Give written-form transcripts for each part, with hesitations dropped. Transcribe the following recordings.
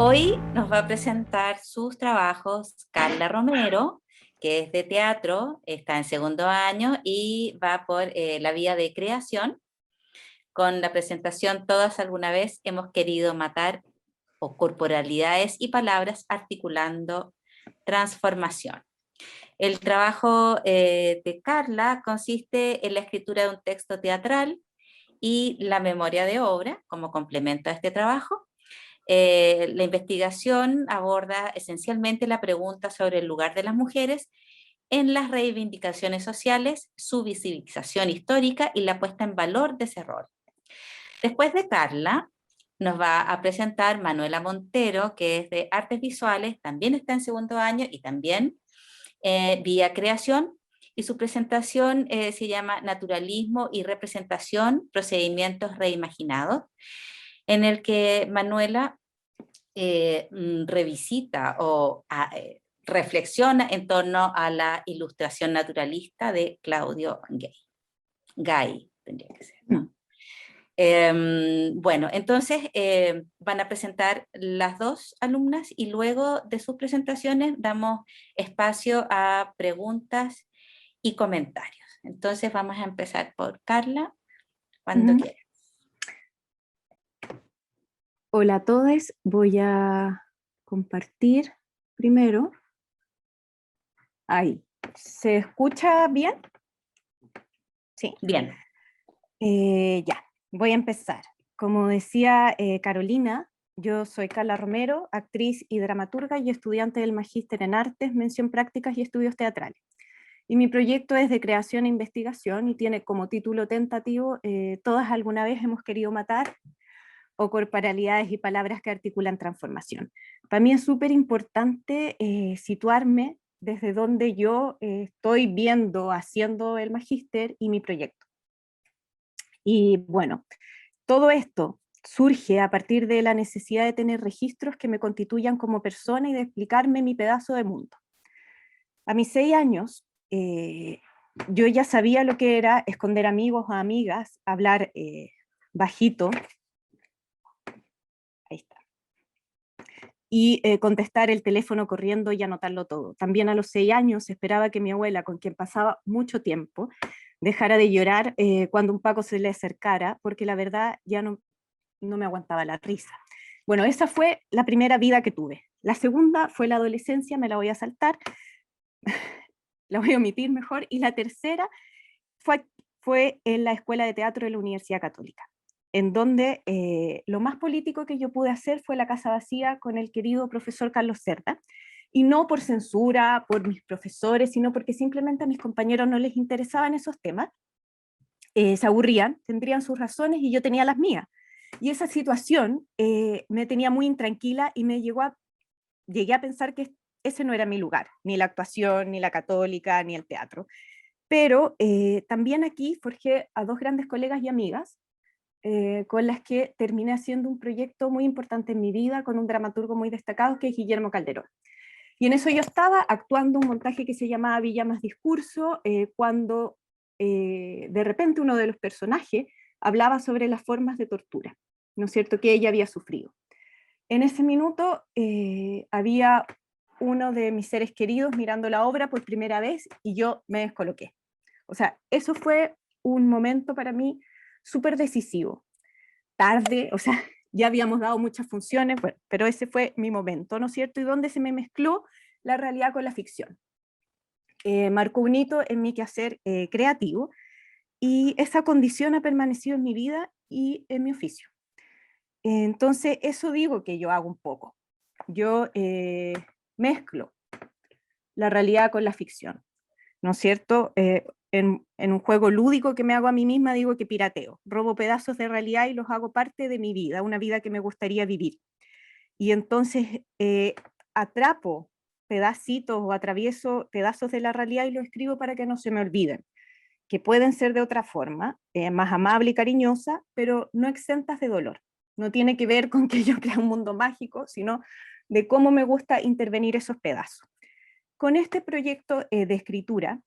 Hoy nos va a presentar sus trabajos Carla Romero, que es de teatro, está en segundo año y va por la vía de creación. Con la presentación Todas alguna vez hemos querido matar o corporalidades y palabras articulando transformación. El trabajo de Carla consiste en la escritura de un texto teatral y la memoria de obra como complemento a este trabajo. La investigación aborda esencialmente la pregunta sobre el lugar de las mujeres en las reivindicaciones sociales, su visibilización histórica y la puesta en valor de ese rol. Después de Carla, nos va a presentar Manuela Montero, que es de Artes Visuales, también está en segundo año y también vía creación, y su presentación se llama Naturalismo y Representación, Procedimientos Reimaginados, en el que Manuela revisita o reflexiona en torno a la ilustración naturalista de Claudio Gay. Gay tendría que ser, ¿no? Bueno, entonces van a presentar las dos alumnas y luego de sus presentaciones damos espacio a preguntas y comentarios. Entonces vamos a empezar por Carla, cuando quiera. Hola a todos, voy a compartir primero. Ahí. ¿Se escucha bien? Sí. Bien. Ya, voy a empezar. Como decía Carolina, yo soy Carla Romero, actriz y dramaturga y estudiante del Magíster en Artes, Mención Prácticas y Estudios Teatrales. Y mi proyecto es de creación e investigación y tiene como título tentativo Todas alguna vez hemos querido matar, o corporalidades y palabras que articulan transformación. Para mí es súper importante situarme desde donde yo estoy viendo, haciendo el magíster y mi proyecto. Y bueno, todo esto surge a partir de la necesidad de tener registros que me constituyan como persona y de explicarme mi pedazo de mundo. A mis 6 años, yo ya sabía lo que era esconder amigos o amigas, hablar bajito, ahí está, y contestar el teléfono corriendo y anotarlo todo. También a los 6 años esperaba que mi abuela, con quien pasaba mucho tiempo, dejara de llorar cuando un Paco se le acercara, porque la verdad ya no me aguantaba la risa. Bueno, esa fue la primera vida que tuve. La segunda fue la adolescencia, me la voy a saltar, la voy a omitir mejor, y la tercera fue en la Escuela de Teatro de la Universidad Católica, en donde lo más político que yo pude hacer fue la casa vacía con el querido profesor Carlos Cerda, y no por censura, por mis profesores, sino porque simplemente a mis compañeros no les interesaban esos temas, se aburrían, tendrían sus razones y yo tenía las mías. Y esa situación me tenía muy intranquila y llegué a pensar que ese no era mi lugar, ni la actuación, ni la católica, ni el teatro. Pero también aquí forjé a 2 grandes colegas y amigas con las que terminé haciendo un proyecto muy importante en mi vida con un dramaturgo muy destacado que es Guillermo Calderón. Y en eso yo estaba actuando un montaje que se llamaba Villa más Discurso, cuando de repente uno de los personajes hablaba sobre las formas de tortura, ¿no es cierto?, que ella había sufrido. En ese minuto había uno de mis seres queridos mirando la obra por primera vez y yo me descoloqué. O sea, eso fue un momento para mí súper decisivo. Tarde, o sea, ya habíamos dado muchas funciones, bueno, pero ese fue mi momento, ¿no es cierto? Y donde se me mezcló la realidad con la ficción. Marcó un hito en mi quehacer creativo y esa condición ha permanecido en mi vida y en mi oficio. Entonces, eso digo que yo hago un poco. Yo mezclo la realidad con la ficción, ¿no es cierto? En un juego lúdico que me hago a mí misma, digo que pirateo. Robo pedazos de realidad y los hago parte de mi vida, una vida que me gustaría vivir. Y entonces atrapo pedacitos o atravieso pedazos de la realidad y lo escribo para que no se me olviden, que pueden ser de otra forma, más amable y cariñosa, pero no exentas de dolor. No tiene que ver con que yo crea un mundo mágico, sino de cómo me gusta intervenir esos pedazos. Con este proyecto de escritura,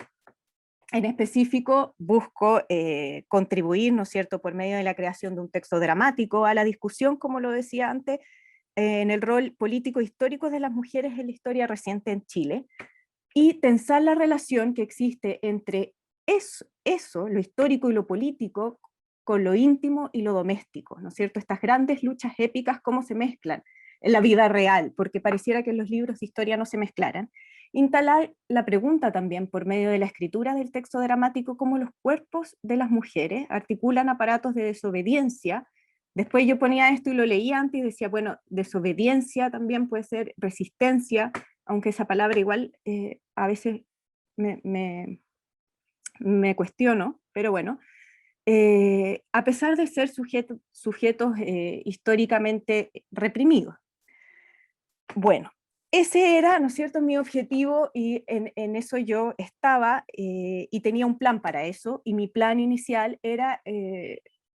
en específico, busco contribuir, ¿no es cierto?, por medio de la creación de un texto dramático a la discusión, como lo decía antes, en el rol político histórico de las mujeres en la historia reciente en Chile, y tensar la relación que existe entre eso, lo histórico y lo político, con lo íntimo y lo doméstico, ¿no es cierto? Estas grandes luchas épicas, cómo se mezclan en la vida real, porque pareciera que en los libros de historia no se mezclaran. Instalar la pregunta también, por medio de la escritura del texto dramático, cómo los cuerpos de las mujeres articulan aparatos de desobediencia. Después yo ponía esto y lo leía antes y decía, bueno, desobediencia también puede ser resistencia, aunque esa palabra igual a veces me cuestiono, pero bueno, a pesar de ser sujetos históricamente reprimidos. Bueno, ese era, ¿no es cierto?, mi objetivo, y en eso yo estaba y tenía un plan para eso, y mi plan inicial era,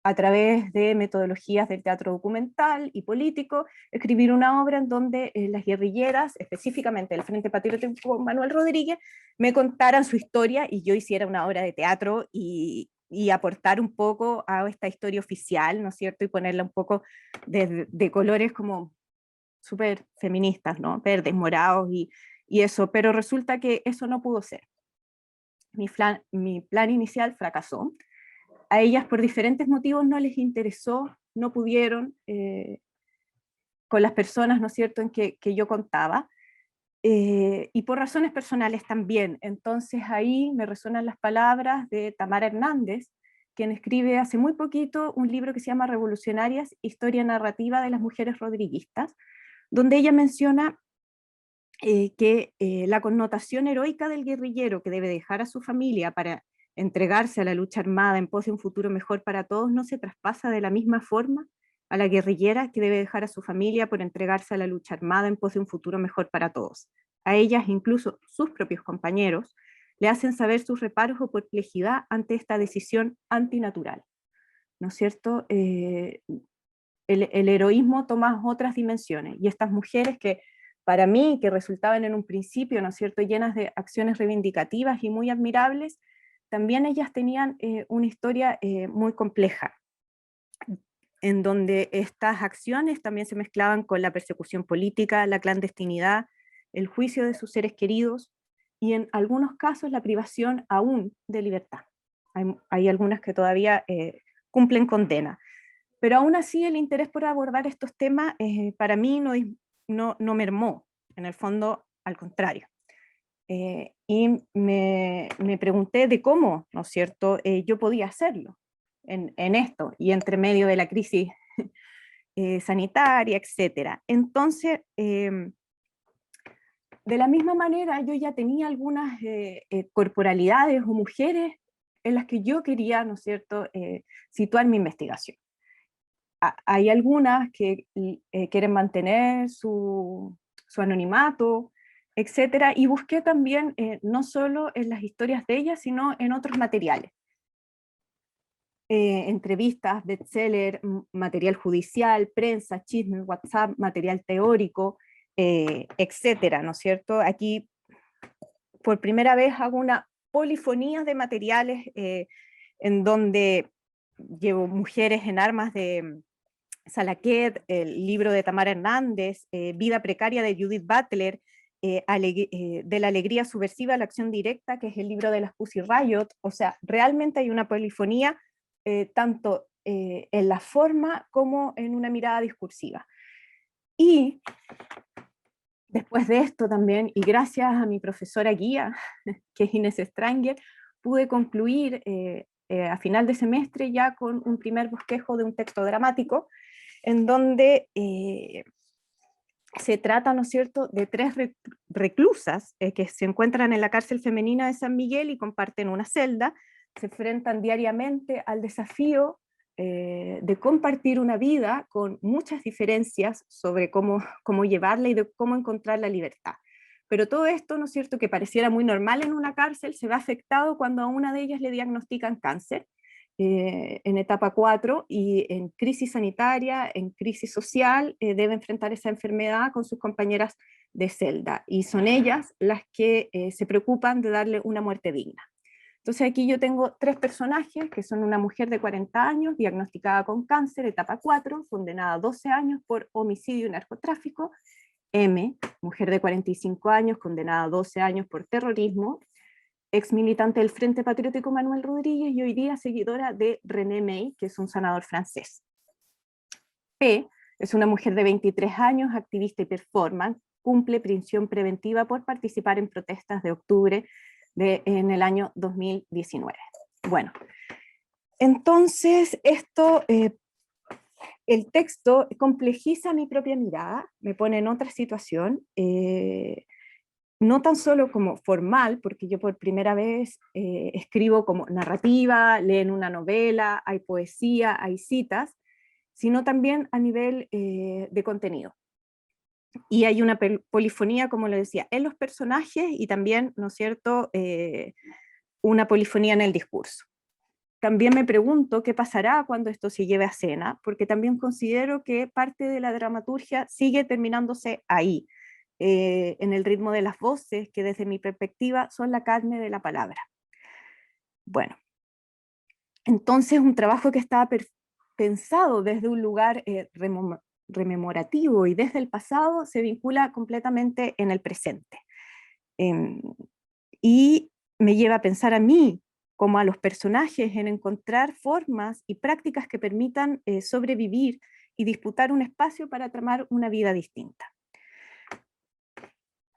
a través de metodologías del teatro documental y político, escribir una obra en donde las guerrilleras, específicamente el Frente Patriótico Manuel Rodríguez, me contaran su historia y yo hiciera una obra de teatro y aportar un poco a esta historia oficial, ¿no es cierto?, y ponerla un poco de colores como súper feministas, ¿no? Verdes, morados y eso, pero resulta que eso no pudo ser. Mi plan inicial fracasó. A ellas por diferentes motivos no les interesó, no pudieron, con las personas, ¿no es cierto?, en que yo contaba, y por razones personales también. Entonces ahí me resuenan las palabras de Tamara Hernández, quien escribe hace muy poquito un libro que se llama Revolucionarias, Historia Narrativa de las Mujeres Rodriguistas, donde ella menciona que la connotación heroica del guerrillero que debe dejar a su familia para entregarse a la lucha armada en pos de un futuro mejor para todos no se traspasa de la misma forma a la guerrillera que debe dejar a su familia por entregarse a la lucha armada en pos de un futuro mejor para todos. A ellas, incluso sus propios compañeros, le hacen saber sus reparos o perplejidad ante esta decisión antinatural. ¿No es cierto? El heroísmo toma otras dimensiones, y estas mujeres que para mí, que resultaban en un principio, ¿no es cierto?, llenas de acciones reivindicativas y muy admirables, también ellas tenían una historia muy compleja, en donde estas acciones también se mezclaban con la persecución política, la clandestinidad, el juicio de sus seres queridos, y en algunos casos la privación aún de libertad. Hay algunas que todavía cumplen condena. Pero aún así el interés por abordar estos temas para mí no mermó, en el fondo al contrario. Y me pregunté de cómo, ¿no es cierto?, yo podía hacerlo en esto, y entre medio de la crisis sanitaria, etc. Entonces, de la misma manera, yo ya tenía algunas corporalidades o mujeres en las que yo quería, ¿no es cierto?, situar mi investigación. Hay algunas que quieren mantener su anonimato, etcétera, y busqué también no solo en las historias de ellas, sino en otros materiales. Entrevistas, bestseller, material judicial, prensa, chismes, WhatsApp, material teórico, etcétera, ¿no es cierto? Aquí por primera vez hago una polifonía de materiales en donde llevo Mujeres en Armas de Salaquet, el libro de Tamara Hernández, Vida Precaria de Judith Butler, de la alegría subversiva a la acción directa, que es el libro de las Pussy Riot. O sea, realmente hay una polifonía tanto en la forma como en una mirada discursiva. Y después de esto también, y gracias a mi profesora guía, que es Inés Stranger, pude concluir a final de semestre ya con un primer bosquejo de un texto dramático, en donde se trata, ¿no es cierto?, de tres reclusas que se encuentran en la cárcel femenina de San Miguel y comparten una celda, se enfrentan diariamente al desafío de compartir una vida con muchas diferencias sobre cómo llevarla y de cómo encontrar la libertad. Pero todo esto, ¿no es cierto?, que pareciera muy normal en una cárcel, se ve afectado cuando a una de ellas le diagnostican cáncer, en etapa 4, y en crisis sanitaria, en crisis social, debe enfrentar esa enfermedad con sus compañeras de celda, y son ellas las que se preocupan de darle una muerte digna. Entonces aquí yo tengo 3 personajes, que son una mujer de 40 años, diagnosticada con cáncer, etapa 4, condenada a 12 años por homicidio y narcotráfico. M, mujer de 45 años, condenada a 12 años por terrorismo, ex militante del Frente Patriótico Manuel Rodríguez y hoy día seguidora de René May, que es un senador francés. P, es una mujer de 23 años, activista y performance, cumple prisión preventiva por participar en protestas de octubre en el año 2019. Bueno, entonces esto, el texto complejiza mi propia mirada, me pone en otra situación, no tan solo como formal, porque yo por primera vez escribo como narrativa, leen una novela, hay poesía, hay citas, sino también a nivel de contenido. Y hay una polifonía, como le decía, en los personajes y también, ¿no es cierto?, una polifonía en el discurso. También me pregunto qué pasará cuando esto se lleve a escena, porque también considero que parte de la dramaturgia sigue terminándose ahí, en el ritmo de las voces, que desde mi perspectiva son la carne de la palabra. Bueno, entonces un trabajo que estaba pensado desde un lugar rememorativo y desde el pasado se vincula completamente en el presente. Y me lleva a pensar a mí, como a los personajes, en encontrar formas y prácticas que permitan sobrevivir y disputar un espacio para tramar una vida distinta.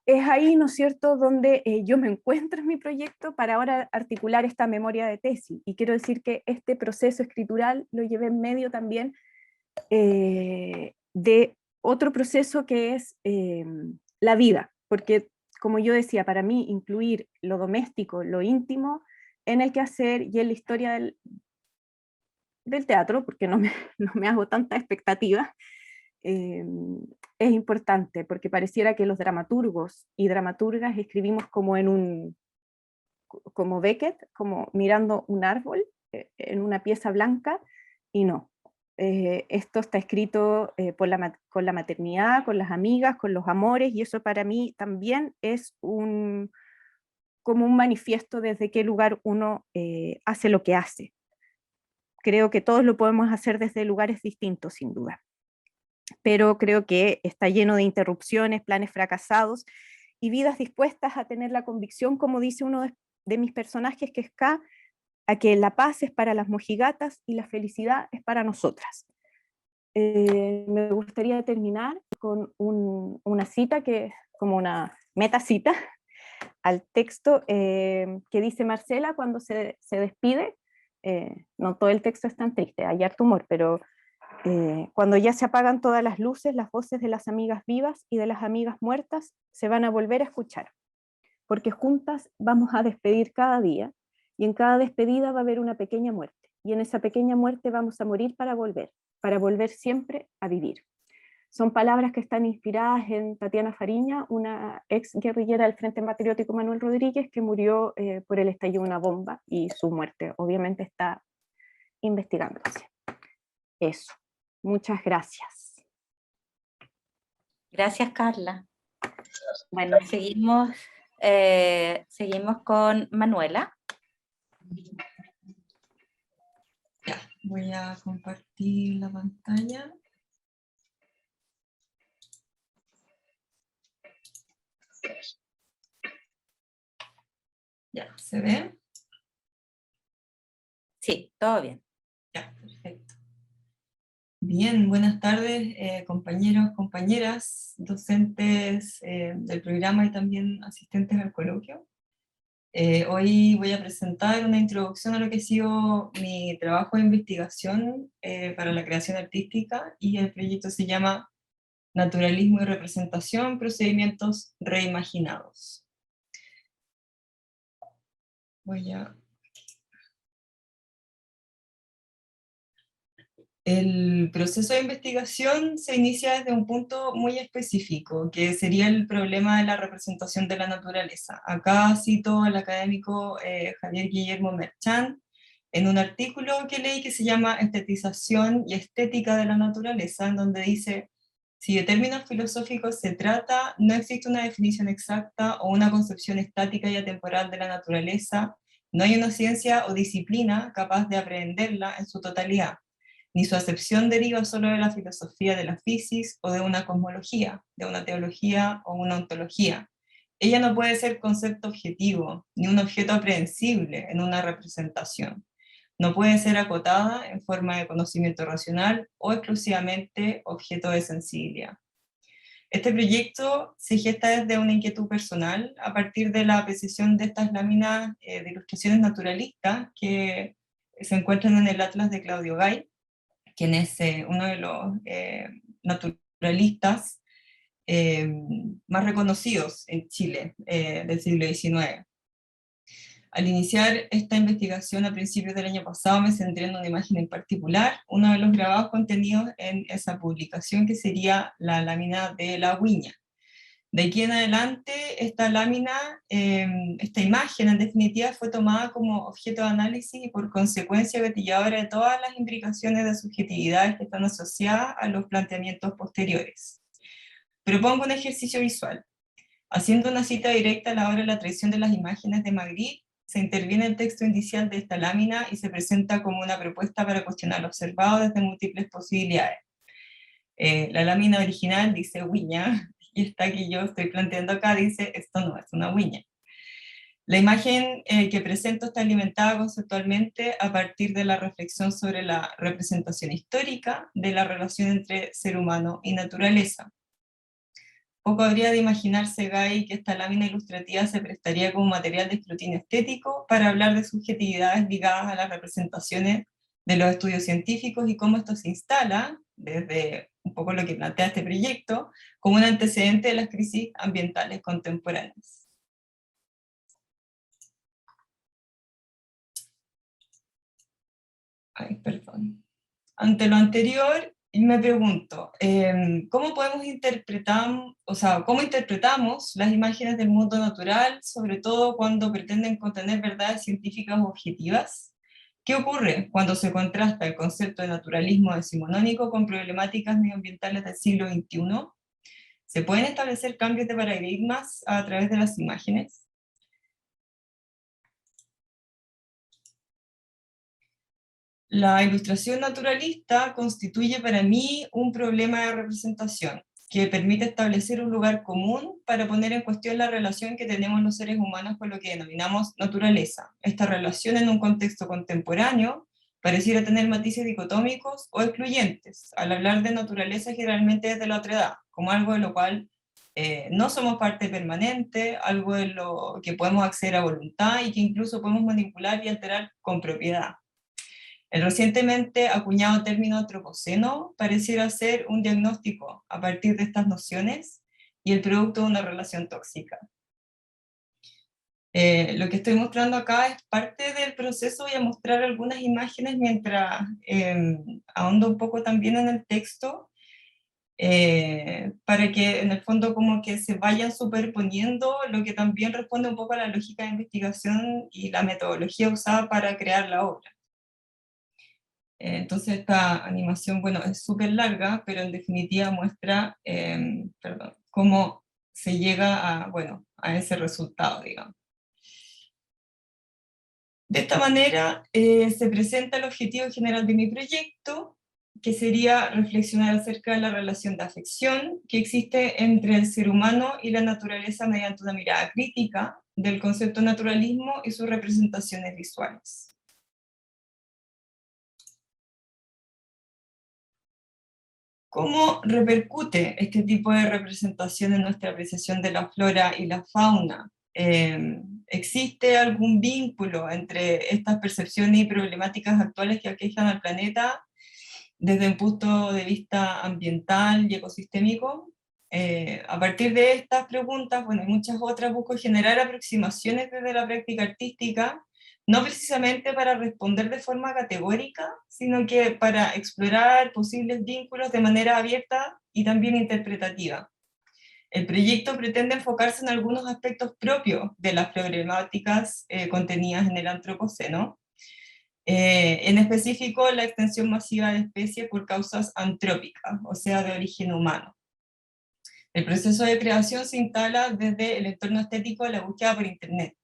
Es ahí, ¿no es cierto?, donde yo me encuentro en mi proyecto para ahora articular esta memoria de tesis. Y quiero decir que este proceso escritural lo llevé en medio también de otro proceso que es la vida, porque como yo decía, para mí incluir lo doméstico, lo íntimo, en el quehacer y en la historia del teatro, porque no me hago tanta expectativa, es importante, porque pareciera que los dramaturgos y dramaturgas escribimos como Beckett, como mirando un árbol en una pieza blanca, y no. Esto está escrito con la maternidad, con las amigas, con los amores, y eso para mí también es como un manifiesto desde qué lugar uno hace lo que hace. Creo que todos lo podemos hacer desde lugares distintos, sin duda. Pero creo que está lleno de interrupciones, planes fracasados y vidas dispuestas a tener la convicción, como dice uno de mis personajes, que es K, a que la paz es para las mojigatas y la felicidad es para nosotras. Me gustaría terminar con una cita que es como una metacita al texto que dice Marcela cuando se despide. No todo el texto es tan triste, hay harto humor, pero cuando ya se apagan todas las luces, las voces de las amigas vivas y de las amigas muertas se van a volver a escuchar, porque juntas vamos a despedir cada día, y en cada despedida va a haber una pequeña muerte, y en esa pequeña muerte vamos a morir para volver siempre a vivir. Son palabras que están inspiradas en Tatiana Fariña, una ex guerrillera del Frente Patriótico Manuel Rodríguez, que murió por el estallido de una bomba, y su muerte obviamente está investigándose. Eso. Muchas gracias. Gracias, Carla. Bueno, seguimos con Manuela. Ya, voy a compartir la pantalla. Ya, ¿se ve? Sí, todo bien. Ya, perfecto. Bien, buenas tardes, compañeros, compañeras, docentes del programa y también asistentes al coloquio. Hoy voy a presentar una introducción a lo que ha sido mi trabajo de investigación para la creación artística, y el proyecto se llama Naturalismo y representación, procedimientos reimaginados. El proceso de investigación se inicia desde un punto muy específico, que sería el problema de la representación de la naturaleza. Acá cito al académico Javier Guillermo Merchant, en un artículo que leí que se llama Estetización y Estética de la Naturaleza, en donde dice: si de términos filosóficos se trata, no existe una definición exacta o una concepción estática y atemporal de la naturaleza No hay una ciencia o disciplina capaz de aprenderla en su totalidad, ni su acepción deriva solo de la filosofía de la física o de una cosmología, de una teología o una ontología. Ella no puede ser concepto objetivo, ni un objeto aprehensible en una representación. No puede ser acotada en forma de conocimiento racional o exclusivamente objeto de sensibilidad. Este proyecto se gesta desde una inquietud personal a partir de la apreciación de estas láminas de ilustraciones naturalistas que se encuentran en el Atlas de Claudio Gay, quien es uno de los naturalistas más reconocidos en Chile del siglo XIX. Al iniciar esta investigación a principios del año pasado me centré en una imagen en particular, uno de los grabados contenidos en esa publicación, que sería la lámina de la huiña. De aquí en adelante, esta lámina, esta imagen en definitiva fue tomada como objeto de análisis y por consecuencia gatilladora de todas las implicaciones de subjetividades que están asociadas a los planteamientos posteriores. Propongo un ejercicio visual. Haciendo una cita directa a la obra de la traición de las imágenes de Magritte, se interviene el texto inicial de esta lámina y se presenta como una propuesta para cuestionar lo observado desde múltiples posibilidades. La lámina original dice huiña, y esta que yo estoy planteando acá dice esto no es una huiña. La imagen que presento está alimentada conceptualmente a partir de la reflexión sobre la representación histórica de la relación entre ser humano y naturaleza. Poco habría de imaginarse Gay que esta lámina ilustrativa se prestaría como material de escrutinio estético para hablar de subjetividades ligadas a las representaciones de los estudios científicos y cómo esto se instala, desde un poco lo que plantea este proyecto, como un antecedente de las crisis ambientales contemporáneas. Ay, perdón. Ante lo anterior, me pregunto, ¿cómo podemos interpretar, cómo interpretamos las imágenes del mundo natural, sobre todo cuando pretenden contener verdades científicas objetivas? ¿Qué ocurre cuando se contrasta el concepto de naturalismo decimonónico con problemáticas medioambientales del siglo XXI? ¿Se pueden establecer cambios de paradigmas a través de las imágenes? La ilustración naturalista constituye para mí un problema de representación que permite establecer un lugar común para poner en cuestión la relación que tenemos los seres humanos con lo que denominamos naturaleza. Esta relación en un contexto contemporáneo pareciera tener matices dicotómicos o excluyentes, al hablar de naturaleza generalmente desde la otredad, como algo de lo cual no somos parte permanente, algo de lo que podemos acceder a voluntad y que incluso podemos manipular y alterar con propiedad. El recientemente acuñado término antropoceno pareciera ser un diagnóstico a partir de estas nociones y el producto de una relación tóxica. Lo que estoy mostrando acá es parte del proceso. Voy a mostrar algunas imágenes mientras ahondo un poco también en el texto, para que en el fondo como que se vayan superponiendo, lo que también responde un poco a la lógica de investigación y la metodología usada para crear la obra. Entonces esta animación, bueno, es súper larga, pero en definitiva muestra cómo se llega a, bueno, a ese resultado, digamos. De esta manera se presenta el objetivo general de mi proyecto, que sería reflexionar acerca de la relación de afección que existe entre el ser humano y la naturaleza mediante una mirada crítica del concepto naturalismo y sus representaciones visuales. ¿Cómo repercute este tipo de representación en nuestra apreciación de la flora y la fauna? ¿Existe algún vínculo entre estas percepciones y problemáticas actuales que aquejan al planeta desde un punto de vista ambiental y ecosistémico? A partir de estas preguntas, bueno, y muchas otras, busco generar aproximaciones desde la práctica artística, no precisamente para responder de forma categórica, sino que para explorar posibles vínculos de manera abierta y también interpretativa. El proyecto pretende enfocarse en algunos aspectos propios de las problemáticas contenidas en el Antropoceno, en específico la extensión masiva de especies por causas antrópicas, o sea, de origen humano. El proceso de creación se instala desde el entorno estético de la búsqueda por Internet.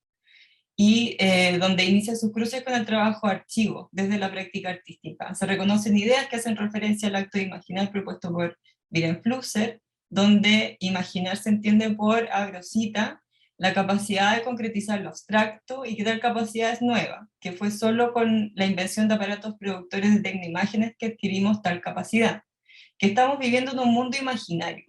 y donde inicia sus cruces con el trabajo archivo desde la práctica artística. Se reconocen ideas que hacen referencia al acto de imaginar propuesto por Viren Flusser, donde imaginar se entiende por, abro cita, la capacidad de concretizar lo abstracto y que tal capacidad es nueva, que fue solo con la invención de aparatos productores de tecnoimágenes que adquirimos tal capacidad, que estamos viviendo en un mundo imaginario,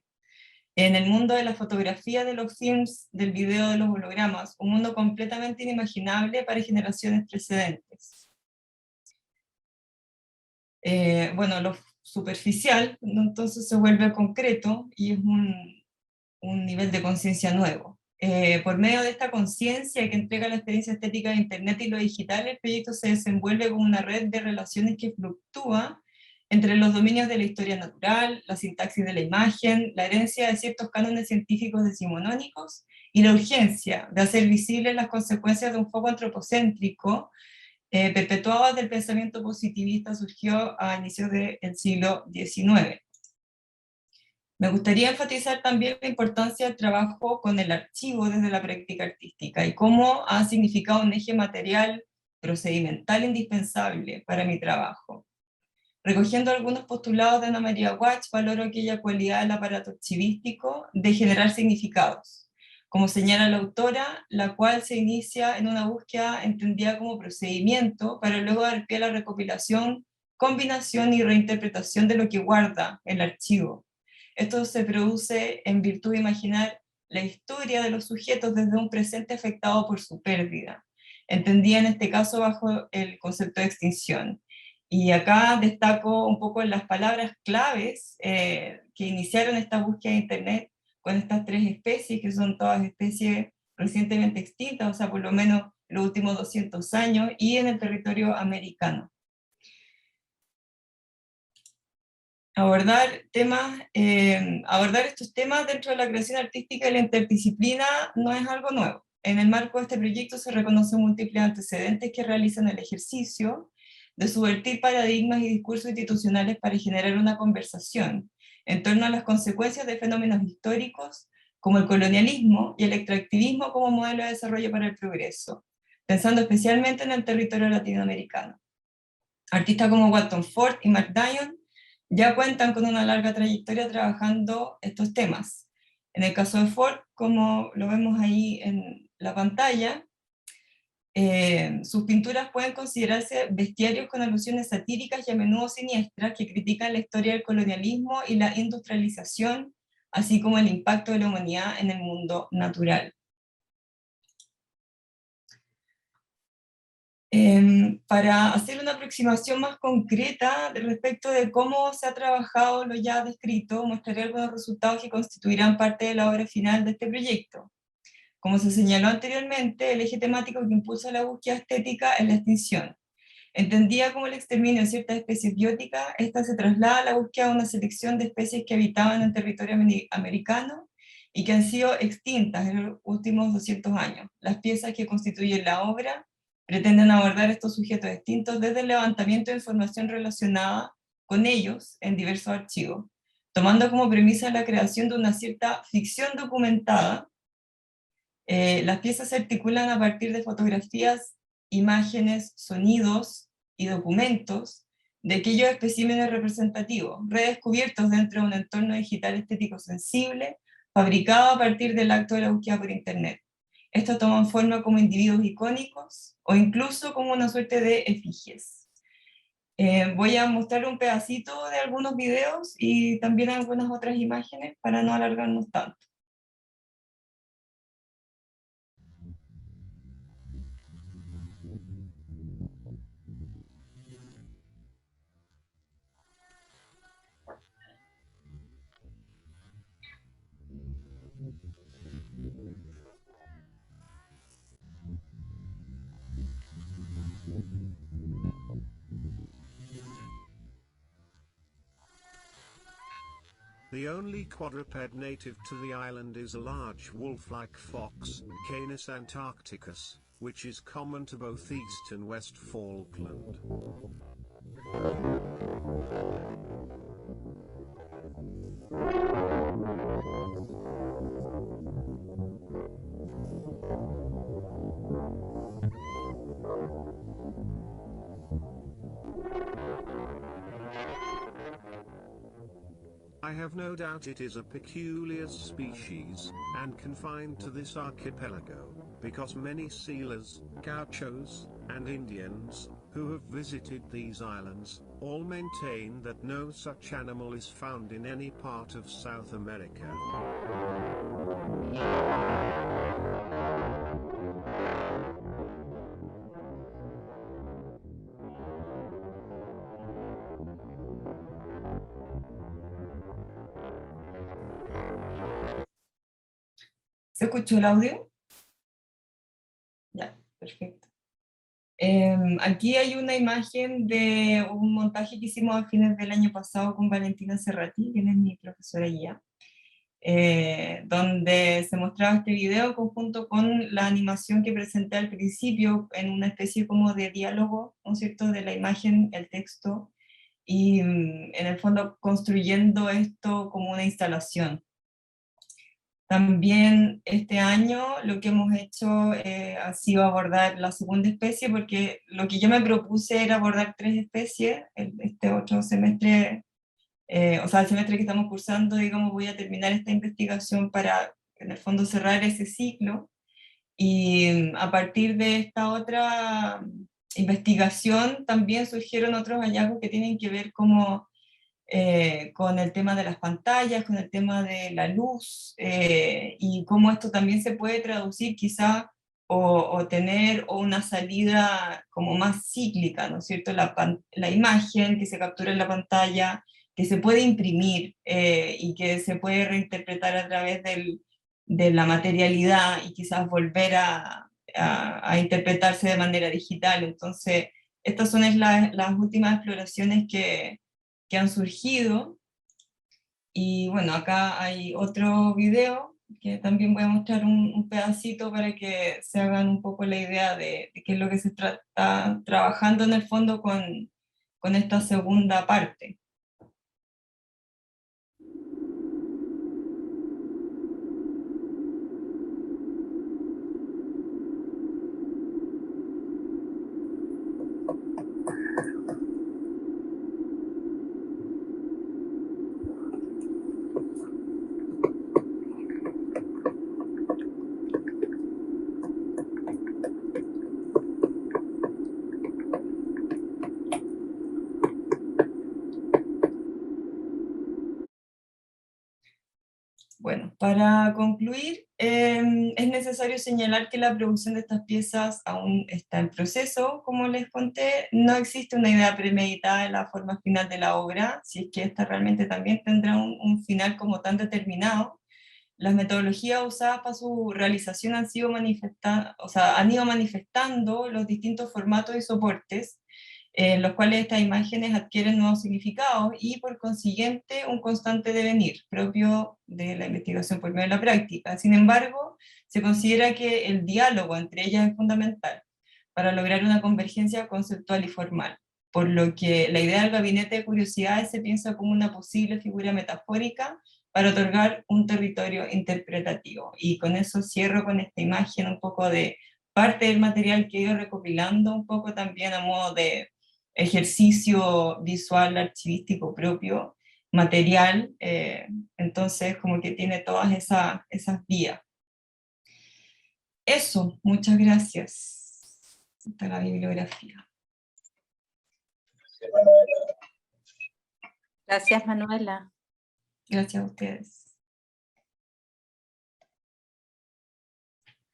en el mundo de la fotografía, de los films, del video, de los hologramas, un mundo completamente inimaginable para generaciones precedentes. Bueno, lo superficial, ¿no? Entonces se vuelve concreto y es un nivel de conciencia nuevo. Por medio de esta conciencia que entrega la experiencia estética de Internet y lo digital, el proyecto se desenvuelve como una red de relaciones que fluctúa entre los dominios de la historia natural, la sintaxis de la imagen, la herencia de ciertos cánones científicos decimonónicos y la urgencia de hacer visibles las consecuencias de un foco antropocéntrico perpetuado del pensamiento positivista surgió a inicios del siglo XIX. Me gustaría enfatizar también la importancia del trabajo con el archivo desde la práctica artística y cómo ha significado un eje material procedimental indispensable para mi trabajo. Recogiendo algunos postulados de Ana María Watch, valoro aquella cualidad del aparato archivístico de generar significados, como señala la autora, la cual se inicia en una búsqueda entendida como procedimiento para luego dar pie a la recopilación, combinación y reinterpretación de lo que guarda el archivo. Esto se produce en virtud de imaginar la historia de los sujetos desde un presente afectado por su pérdida, entendida en este caso bajo el concepto de extinción. Y acá destaco un poco las palabras claves que iniciaron esta búsqueda de Internet con estas tres especies, que son todas especies recientemente extintas, o sea, por lo menos en los últimos 200 años, y en el territorio americano. Abordar estos temas dentro de la creación artística y la interdisciplina no es algo nuevo. En el marco de este proyecto se reconocen múltiples antecedentes que realizan el ejercicio de subvertir paradigmas y discursos institucionales para generar una conversación en torno a las consecuencias de fenómenos históricos como el colonialismo y el extractivismo como modelo de desarrollo para el progreso, pensando especialmente en el territorio latinoamericano. Artistas como Walton Ford y Mark Dion ya cuentan con una larga trayectoria trabajando estos temas. En el caso de Ford, como lo vemos ahí en la pantalla, sus pinturas pueden considerarse bestiarios con alusiones satíricas y a menudo siniestras que critican la historia del colonialismo y la industrialización, así como el impacto de la humanidad en el mundo natural. Para hacer una aproximación más concreta respecto de cómo se ha trabajado lo ya descrito, mostraré algunos resultados que constituirán parte de la obra final de este proyecto. Como se señaló anteriormente, el eje temático que impulsa la búsqueda estética es la extinción. Entendida como el exterminio de ciertas especies bióticas, esta se traslada a la búsqueda de una selección de especies que habitaban en territorio americano y que han sido extintas en los últimos 200 años. Las piezas que constituyen la obra pretenden abordar estos sujetos extintos desde el levantamiento de información relacionada con ellos en diversos archivos, tomando como premisa la creación de una cierta ficción documentada. Las piezas se articulan a partir de fotografías, imágenes, sonidos y documentos de aquellos especímenes representativos, redescubiertos dentro de un entorno digital estético sensible, fabricado a partir del acto de la búsqueda por Internet. Estos toman forma como individuos icónicos o incluso como una suerte de efigies. Voy a mostrar un pedacito de algunos videos y también algunas otras imágenes para no alargarnos tanto. The only quadruped native to the island is a large wolf-like fox, Canis antarcticus, which is common to both East and West Falkland. I have no doubt it is a peculiar species, and confined to this archipelago, because many sealers, gauchos, and Indians, who have visited these islands, all maintain that no such animal is found in any part of South America. ¿Se escuchó el audio? Ya, perfecto. Aquí hay una imagen de un montaje que hicimos a fines del año pasado con Valentina Serrati, quien es mi profesora guía, donde se mostraba este video en conjunto con la animación que presenté al principio, en una especie como de diálogo, ¿no es cierto?, de la imagen, el texto, y en el fondo construyendo esto como una instalación. También este año lo que hemos hecho ha sido abordar la segunda especie, porque lo que yo me propuse era abordar 3 especies. Este otro semestre, o sea, el semestre que estamos cursando, digamos, voy a terminar esta investigación para, en el fondo, cerrar ese ciclo. Y a partir de esta otra investigación también surgieron otros hallazgos que tienen que ver como con el tema de las pantallas, con el tema de la luz, y cómo esto también se puede traducir quizá o tener una salida como más cíclica, ¿no es cierto? La imagen que se captura en la pantalla, que se puede imprimir y que se puede reinterpretar a través de la materialidad y quizás volver a interpretarse de manera digital. Entonces, estas son las últimas exploraciones que han surgido. Y bueno, acá hay otro video que también voy a mostrar un pedacito para que se hagan un poco la idea de qué es lo que se está trabajando en el fondo con esta segunda parte. Bueno, para concluir, es necesario señalar que la producción de estas piezas aún está en proceso, como les conté. No existe una idea premeditada de la forma final de la obra, si es que esta realmente también tendrá un final como tan determinado. Las metodologías usadas para su realización han ido manifestando los distintos formatos y soportes, en los cuales estas imágenes adquieren nuevos significados y por consiguiente un constante devenir propio de la investigación por medio de la práctica. Sin embargo, se considera que el diálogo entre ellas es fundamental para lograr una convergencia conceptual y formal, por lo que la idea del gabinete de curiosidades se piensa como una posible figura metafórica para otorgar un territorio interpretativo. Y con eso cierro con esta imagen un poco de parte del material que he ido recopilando, un poco también a modo de ejercicio visual archivístico propio, material, entonces como que tiene todas esas vías. Eso, muchas gracias. Esta es la bibliografía. Gracias, Manuela. Gracias a ustedes.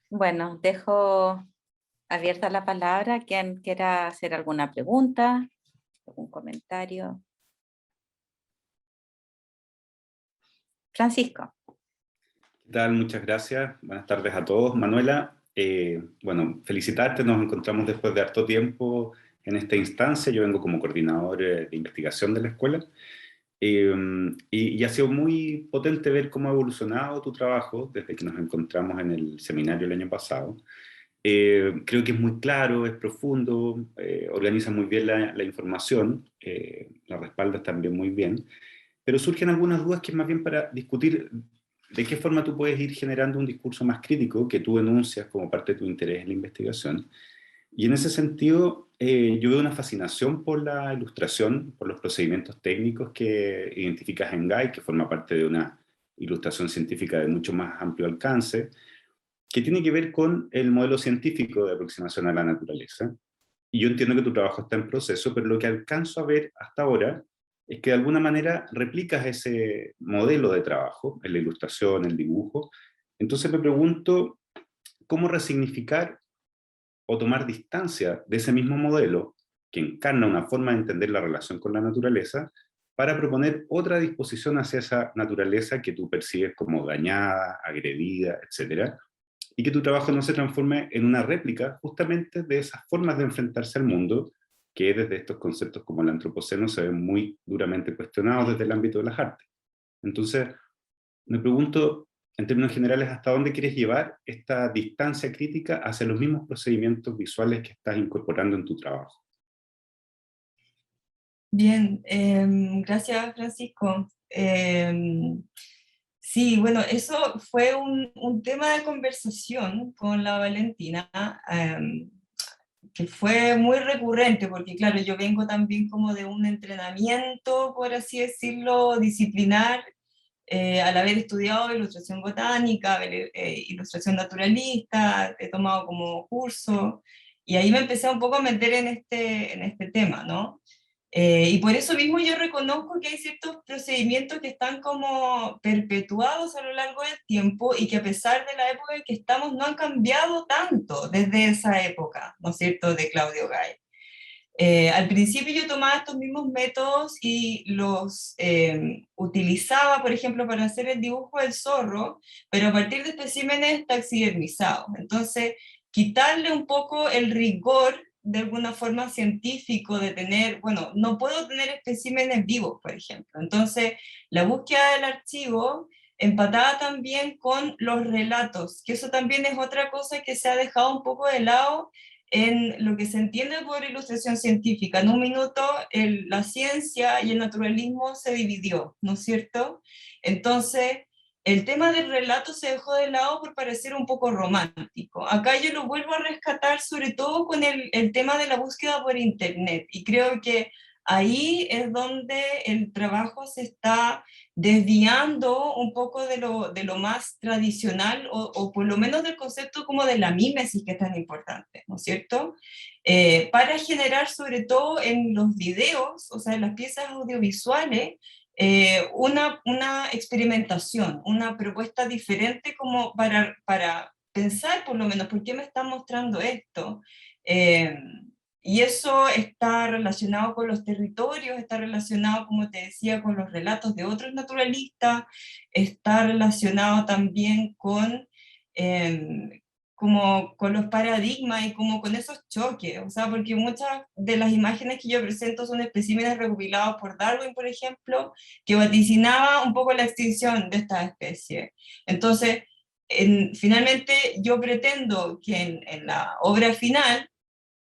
Bueno, dejo abierta la palabra. ¿Quién quiera hacer alguna pregunta, algún comentario? Francisco. ¿Qué tal? Muchas gracias. Buenas tardes a todos. Manuela, bueno, felicitarte. Nos encontramos después de harto tiempo en esta instancia. Yo vengo como coordinador de investigación de la escuela. Y ha sido muy potente ver cómo ha evolucionado tu trabajo desde que nos encontramos en el seminario el año pasado. Creo que es muy claro, es profundo, organiza muy bien la información, la respaldas también muy bien, pero surgen algunas dudas que es más bien para discutir de qué forma tú puedes ir generando un discurso más crítico que tú enuncias como parte de tu interés en la investigación, Y en ese sentido, yo veo una fascinación por la ilustración, por los procedimientos técnicos que identificas en GAI, que forma parte de una ilustración científica de mucho más amplio alcance, que tiene que ver con el modelo científico de aproximación a la naturaleza. Y yo entiendo que tu trabajo está en proceso, pero lo que alcanzo a ver hasta ahora es que de alguna manera replicas ese modelo de trabajo, en la ilustración, el dibujo. Entonces me pregunto, ¿cómo resignificar o tomar distancia de ese mismo modelo que encarna una forma de entender la relación con la naturaleza para proponer otra disposición hacia esa naturaleza que tú percibes como dañada, agredida, etcétera, y que tu trabajo no se transforme en una réplica justamente de esas formas de enfrentarse al mundo que desde estos conceptos como el antropoceno se ven muy duramente cuestionados desde el ámbito de las artes? Entonces, me pregunto, en términos generales, ¿hasta dónde quieres llevar esta distancia crítica hacia los mismos procedimientos visuales que estás incorporando en tu trabajo? Bien, gracias Francisco. Sí, bueno, eso fue un tema de conversación con la Valentina, que fue muy recurrente, porque claro, yo vengo también como de un entrenamiento, por así decirlo, disciplinar, al haber estudiado ilustración botánica, ilustración naturalista, he tomado como curso, y ahí me empecé un poco a meter en este tema, ¿no? Y por eso mismo yo reconozco que hay ciertos procedimientos que están como perpetuados a lo largo del tiempo y que a pesar de la época en que estamos no han cambiado tanto desde esa época, ¿no es cierto?, de Claudio Gay. Al principio yo tomaba estos mismos métodos y los utilizaba, por ejemplo, para hacer el dibujo del zorro, pero a partir de especímenes taxidermizados. Entonces, quitarle un poco el rigor de alguna forma científico de tener, bueno, no puedo tener especímenes vivos, por ejemplo. Entonces, la búsqueda del archivo empatada también con los relatos, que eso también es otra cosa que se ha dejado un poco de lado en lo que se entiende por ilustración científica. En un minuto la ciencia y el naturalismo se dividió, ¿no es cierto? Entonces, el tema del relato se dejó de lado por parecer un poco romántico. Acá yo lo vuelvo a rescatar sobre todo con el tema de la búsqueda por internet, y creo que ahí es donde el trabajo se está desviando un poco de lo más tradicional, o por lo menos del concepto como de la mímesis, que es tan importante, ¿no es cierto? Para generar sobre todo en los videos, o sea, en las piezas audiovisuales, una experimentación, una propuesta diferente como para pensar por lo menos, ¿por qué me está mostrando esto? Eh, y eso está relacionado con los territorios, está relacionado, como te decía, con los relatos de otros naturalistas, está relacionado también con, como con los paradigmas y como con esos choques, o sea, porque muchas de las imágenes que yo presento son especímenes recopilados por Darwin, por ejemplo, que vaticinaba un poco la extinción de esta especie. Entonces, finalmente yo pretendo que en la obra final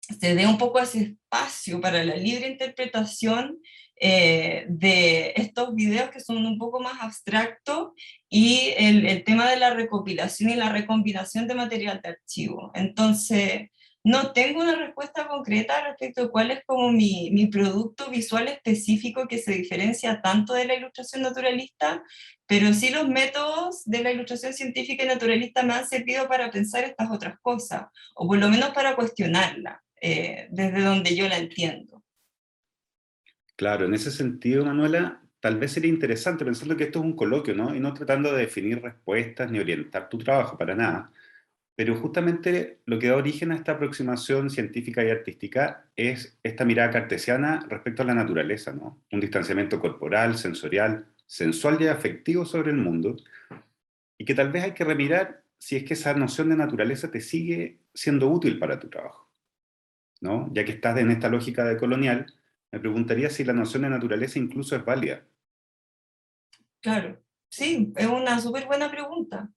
se dé un poco ese espacio para la libre interpretación de estos videos que son un poco más abstractos, y el tema de la recopilación y la recombinación de material de archivo. Entonces, no tengo una respuesta concreta respecto a cuál es como mi producto visual específico que se diferencia tanto de la ilustración naturalista, pero sí los métodos de la ilustración científica y naturalista me han servido para pensar estas otras cosas, o por lo menos para cuestionarla, desde donde yo la entiendo. Claro, en ese sentido, Manuela, tal vez sería interesante, pensando que esto es un coloquio, ¿no? Y no tratando de definir respuestas ni orientar tu trabajo, para nada. Pero justamente lo que da origen a esta aproximación científica y artística es esta mirada cartesiana respecto a la naturaleza, ¿no? Un distanciamiento corporal, sensorial, sensual y afectivo sobre el mundo, y que tal vez hay que remirar si es que esa noción de naturaleza te sigue siendo útil para tu trabajo, ¿no? Ya que estás en esta lógica de colonial, me preguntaría si la noción de naturaleza incluso es válida. Claro, sí, es una súper buena pregunta.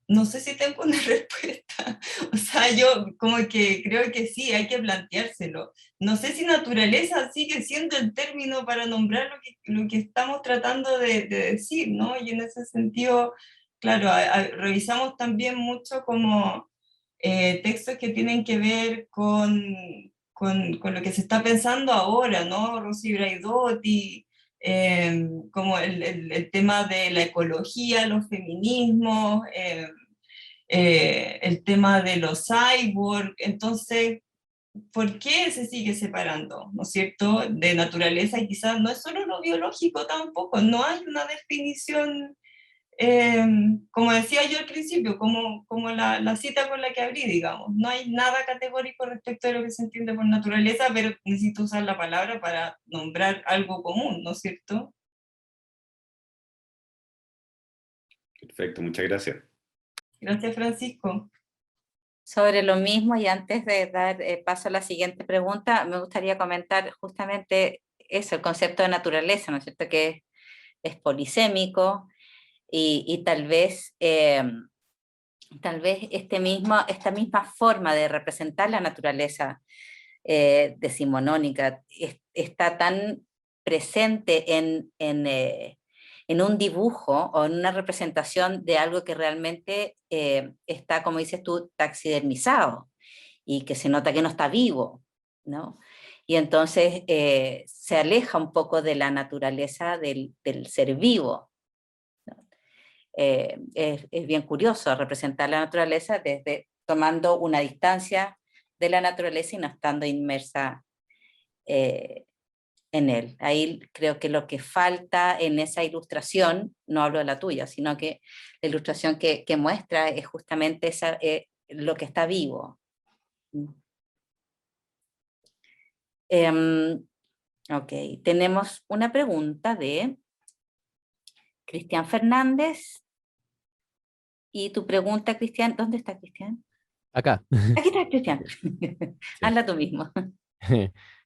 No sé si tengo una respuesta. O sea, yo como que creo que sí, hay que planteárselo. No sé si naturaleza sigue siendo el término para nombrar lo que estamos tratando de decir, ¿no? Y en ese sentido, claro, revisamos también mucho como textos que tienen que ver con lo que se está pensando ahora, ¿no? Rosy Braidotti, como el tema de la ecología, los feminismos, el tema de los cyborg. Entonces, ¿por qué se sigue separando, ¿no es cierto?, de naturaleza? Y quizás no es solo lo biológico tampoco, no hay una definición, como decía yo al principio, como la cita con la que abrí, digamos, no hay nada categórico respecto a lo que se entiende por naturaleza, pero necesito usar la palabra para nombrar algo común, ¿no es cierto? Perfecto, muchas gracias. Gracias, Francisco. Sobre lo mismo, y antes de dar paso a la siguiente pregunta, me gustaría comentar justamente eso, el concepto de naturaleza, ¿no es cierto?, que es polisémico y tal vez esta misma forma de representar la naturaleza decimonónica está tan presente en un dibujo o en una representación de algo que realmente está, como dices tú, taxidermizado y que se nota que no está vivo, ¿no? Y entonces se aleja un poco de la naturaleza del ser vivo. Es bien curioso representar la naturaleza desde tomando una distancia de la naturaleza y no estando inmersa en él. Ahí creo que lo que falta en esa ilustración, no hablo de la tuya, sino que la ilustración que muestra es justamente lo que está vivo. Ok, tenemos una pregunta de Cristian Fernández. Y tu pregunta, Cristian, ¿dónde está Cristian? Acá. Aquí está Cristian. Hazla tú mismo.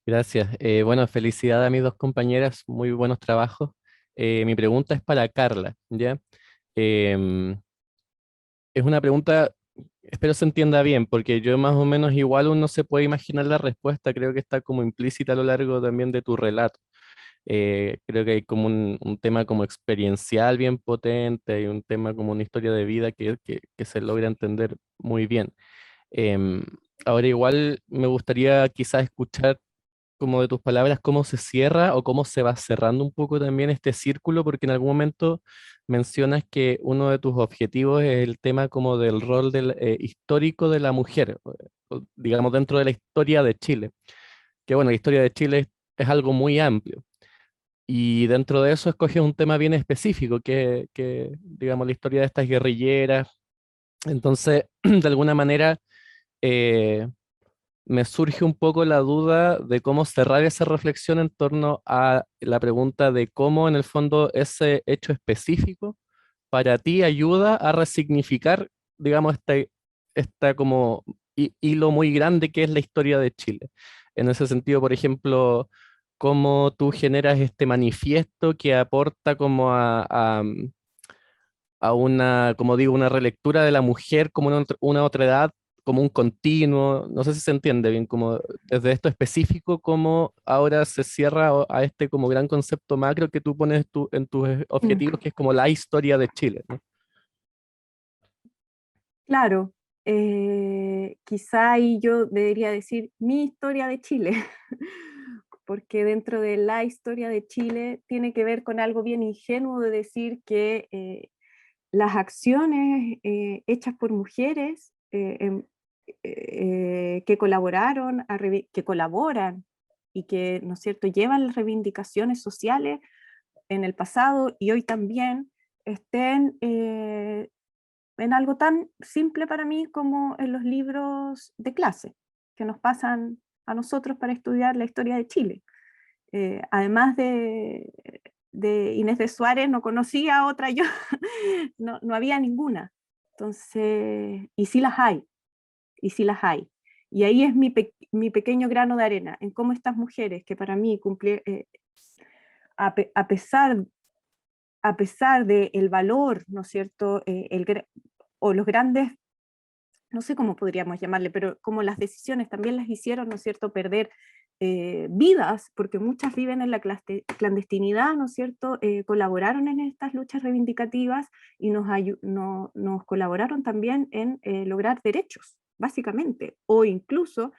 Gracias. Bueno, felicidades a mis dos compañeras, muy buenos trabajos. Mi pregunta es para Carla, ¿ya? Em, es una pregunta, espero se entienda bien, porque yo más o menos igual uno se puede imaginar la respuesta, creo que está como implícita a lo largo también de tu relato. Creo que hay como un tema como experiencial bien potente y un tema como una historia de vida que se logra entender muy bien. Em, Ahora igual me gustaría quizás escuchar como de tus palabras cómo se cierra o cómo se va cerrando un poco también este círculo, porque en algún momento mencionas que uno de tus objetivos es el tema como del rol histórico de la mujer, digamos dentro de la historia de Chile, que bueno, la historia de Chile es algo muy amplio. Y dentro de eso escoges un tema bien específico, digamos la historia de estas guerrilleras. Entonces, de alguna manera, eh, me surge un poco la duda de cómo cerrar esa reflexión en torno a la pregunta de cómo en el fondo ese hecho específico para ti ayuda a resignificar, digamos, esta como hilo muy grande que es la historia de Chile. En ese sentido, por ejemplo, cómo tú generas este manifiesto que aporta como a una, como digo, una relectura de la mujer como una otra edad, como un continuo, no sé si se entiende bien, como desde esto específico, cómo ahora se cierra a este como gran concepto macro que tú pones en tus objetivos, que es como la historia de Chile, ¿no? Claro, quizá ahí yo debería decir mi historia de Chile, porque dentro de la historia de Chile tiene que ver con algo bien ingenuo de decir que las acciones hechas por mujeres que colaboraron, que colaboran y que, ¿no es cierto?, llevan las reivindicaciones sociales en el pasado y hoy también estén en algo tan simple para mí como en los libros de clase que nos pasan a nosotros para estudiar la historia de Chile. Además de Inés de Suárez, no conocía a otra yo, no había ninguna. Entonces, y sí las hay, y sí las hay. Y ahí es mi pequeño grano de arena, en cómo estas mujeres, que para mí a pesar del valor, ¿no es cierto?, o los grandes, no sé cómo podríamos llamarle, pero como las decisiones también las hicieron, ¿no es cierto?, perder vidas, porque muchas viven en la clandestinidad, ¿no es cierto?, colaboraron en estas luchas reivindicativas y nos colaboraron también en lograr derechos, básicamente, o incluso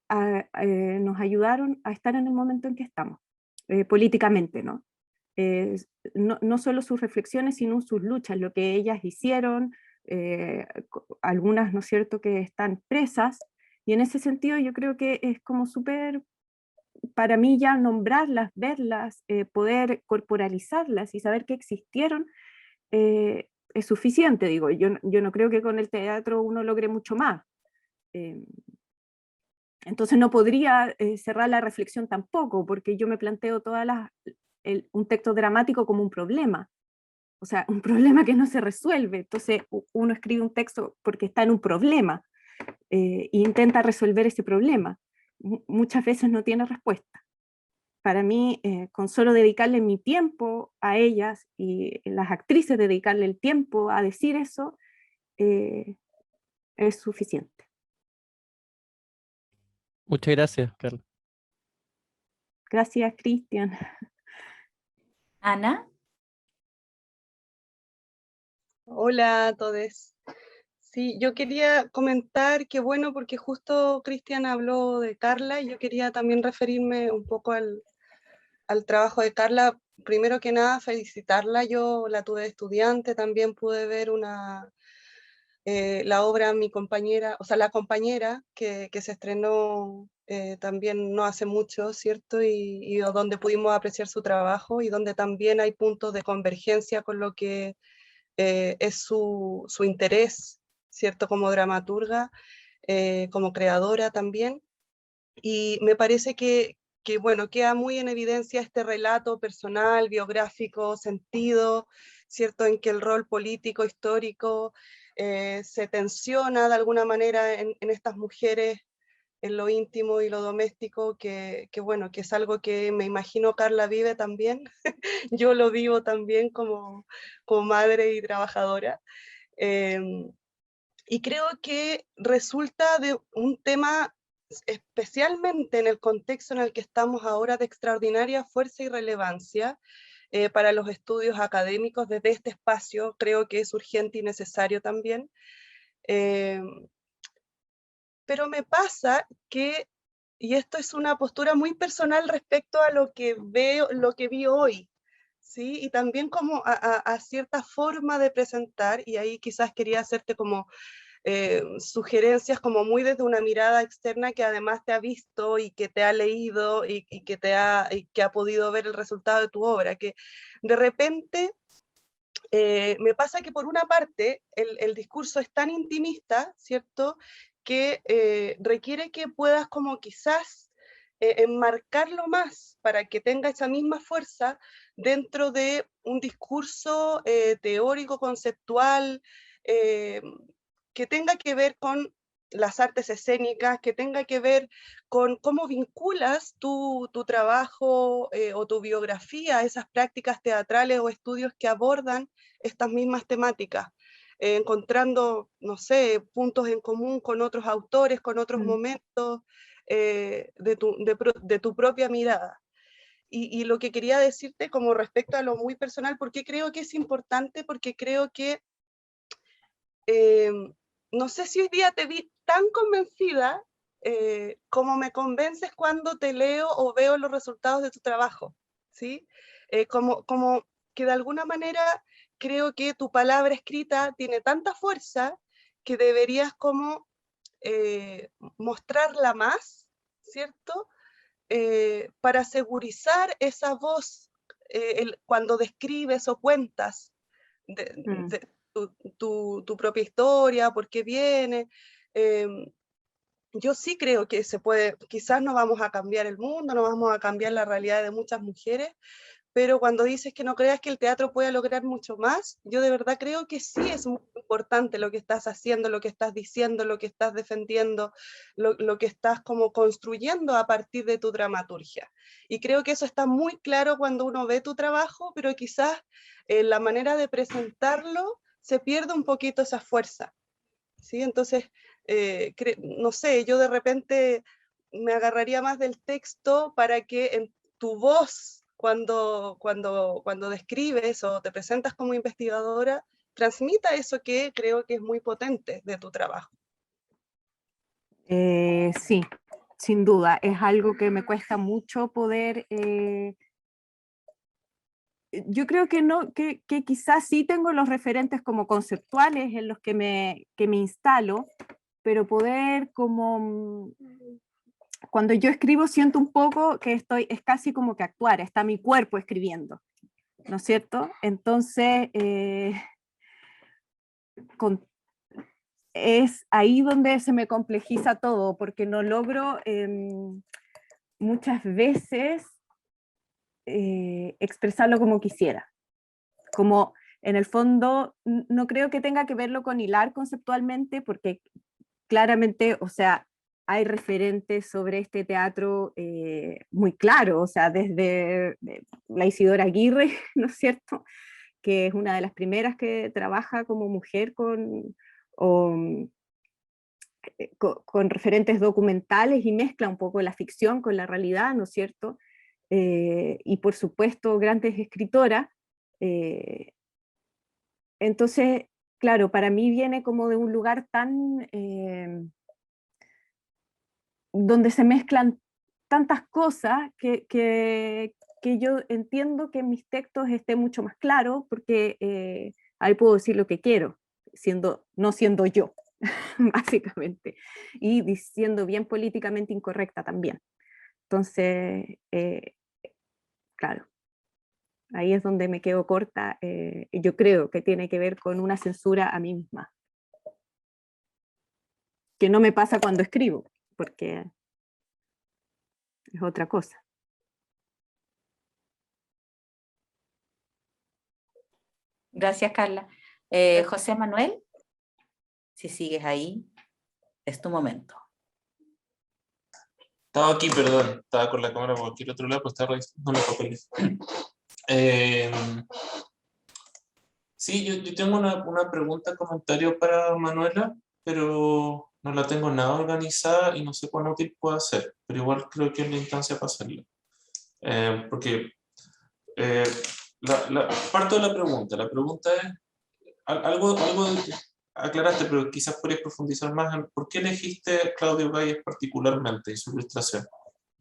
nos ayudaron a estar en el momento en que estamos, políticamente, ¿no? No solo sus reflexiones, sino sus luchas, lo que ellas hicieron, algunas, ¿no es cierto?, que están presas, y en ese sentido yo creo que es como súper, para mí ya nombrarlas, verlas, poder corporalizarlas y saber que existieron, es suficiente, digo, yo no creo que con el teatro uno logre mucho más. Entonces no podría cerrar la reflexión tampoco, porque yo me planteo un texto dramático como un problema, o sea, un problema que no se resuelve. Entonces uno escribe un texto porque está en un problema e intenta resolver ese problema. Muchas veces no tiene respuesta. Para mí, con solo dedicarle mi tiempo a ellas y las actrices dedicarle el tiempo a decir eso, es suficiente. Muchas gracias, Carla. Gracias, Cristian. Ana. Hola a todos. Sí, yo quería comentar que bueno, porque justo Cristian habló de Carla y yo quería también referirme un poco al trabajo de Carla. Primero que nada, felicitarla. Yo la tuve de estudiante, también pude ver la obra Mi compañera, o sea, La compañera, que se estrenó también no hace mucho, ¿cierto? Y donde pudimos apreciar su trabajo y donde también hay puntos de convergencia con lo que es su interés, ¿cierto? Como dramaturga, como creadora también. Y me parece bueno, queda muy en evidencia este relato personal, biográfico, sentido, ¿cierto? En que el rol político, histórico, se tensiona de alguna manera en estas mujeres, en lo íntimo y lo doméstico, bueno, que es algo que me imagino Carla vive también. Yo lo vivo también como madre y trabajadora. Y creo que resulta de un tema, especialmente en el contexto en el que estamos ahora, de extraordinaria fuerza y relevancia para los estudios académicos desde este espacio. Creo que es urgente y necesario también. Pero me pasa que, y esto es una postura muy personal respecto a lo que veo, lo que vi hoy, ¿sí? Y también como a cierta forma de presentar, y ahí quizás quería hacerte como sugerencias como muy desde una mirada externa que además te ha visto y que te ha leído y que ha podido ver el resultado de tu obra, que de repente me pasa que por una parte el discurso es tan intimista, ¿cierto?, que requiere que puedas como quizás enmarcarlo más para que tenga esa misma fuerza dentro de un discurso teórico, conceptual, que tenga que ver con las artes escénicas, que tenga que ver con cómo vinculas tu trabajo o tu biografía a esas prácticas teatrales o estudios que abordan estas mismas temáticas, encontrando, no sé, puntos en común con otros autores, con otros momentos de tu propia mirada. Y lo que quería decirte como respecto a lo muy personal, ¿por qué creo que es importante? Porque creo que no sé si hoy día te vi tan convencida como me convences cuando te leo o veo los resultados de tu trabajo, ¿sí? Como que de alguna manera creo que tu palabra escrita tiene tanta fuerza que deberías como mostrarla más, ¿cierto? Para segurizar esa voz cuando describes o cuentas de tu propia historia, por qué viene. Yo sí creo que se puede, quizás no vamos a cambiar el mundo, no vamos a cambiar la realidad de muchas mujeres, pero cuando dices que no creas que el teatro pueda lograr mucho más, yo de verdad creo que sí es muy importante lo que estás haciendo, lo que estás diciendo, lo que estás defendiendo, lo que estás como construyendo a partir de tu dramaturgia. Y creo que eso está muy claro cuando uno ve tu trabajo, pero quizás en la manera de presentarlo se pierde un poquito esa fuerza, ¿sí? Entonces, no sé, yo de repente me agarraría más del texto para que en tu voz, cuando describes o te presentas como investigadora, transmita eso que creo que es muy potente de tu trabajo. Sí, sin duda, es algo que me cuesta mucho poder... yo creo que no, que quizás sí tengo los referentes como conceptuales en los que me instalo, pero poder como... Cuando yo escribo siento un poco que es casi como que actuar, está mi cuerpo escribiendo, ¿no es cierto? Entonces, es ahí donde se me complejiza todo, porque no logro muchas veces expresarlo como quisiera. Como en el fondo, no creo que tenga que verlo con hilar conceptualmente, porque claramente, o sea, hay referentes sobre este teatro muy claros, o sea, desde la Isidora Aguirre, ¿no es cierto?, que es una de las primeras que trabaja como mujer o, con referentes documentales y mezcla un poco la ficción con la realidad, ¿no es cierto? Y por supuesto grandes escritoras. Entonces, claro, para mí viene como de un lugar tan... donde se mezclan tantas cosas que yo entiendo que en mis textos esté mucho más claro, porque ahí puedo decir lo que quiero, no siendo yo, básicamente, y diciendo bien políticamente incorrecta también. Entonces, claro, ahí es donde me quedo corta. Yo creo que tiene que ver con una censura a mí misma, que no me pasa cuando escribo, porque es otra cosa. Gracias, Carla. José Manuel, si sigues ahí, es tu momento. Estaba aquí, perdón, estaba con la cámara por cualquier otro lado, pues estaba revisando los papeles. Sí, yo tengo una pregunta, comentario para Manuela, pero no la tengo nada organizada y no sé cuán útil puede ser, pero igual creo que es la instancia para hacerlo. Porque parto de la pregunta es, algo aclaraste, pero quizás podrías profundizar más en por qué elegiste Claudio Galles particularmente y su ilustración.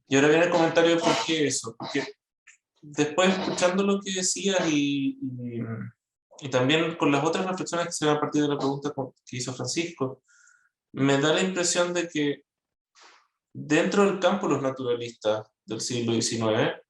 Y ahora viene el comentario de por qué eso, porque después escuchando lo que decías y también con las otras reflexiones que se van a partir de la pregunta que hizo Francisco, me da la impresión de que dentro del campo de los naturalistas del siglo XIX,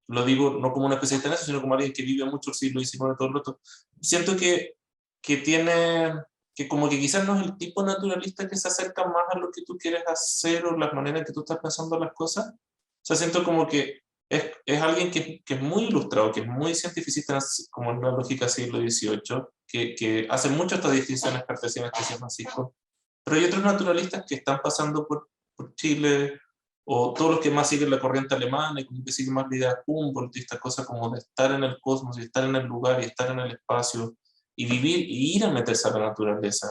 lo digo no como una especialista en eso, sino como alguien que vive mucho el siglo XIX todo el rato, siento que tiene, que como que quizás no es el tipo naturalista que se acerca más a lo que tú quieres hacer o las maneras en que tú estás pensando las cosas. O sea, siento como que es alguien que es muy ilustrado, que es muy cientificista, como en la lógica del siglo XVIII, que hace mucho estas distinciones cartesianas que decía Francisco. Pero hay otros naturalistas que están pasando por Chile, o todos los que más siguen la corriente alemana y como que siguen más la idea de Humboldt y esta cosa como de estar en el cosmos y estar en el lugar y estar en el espacio y vivir y ir a meterse a la naturaleza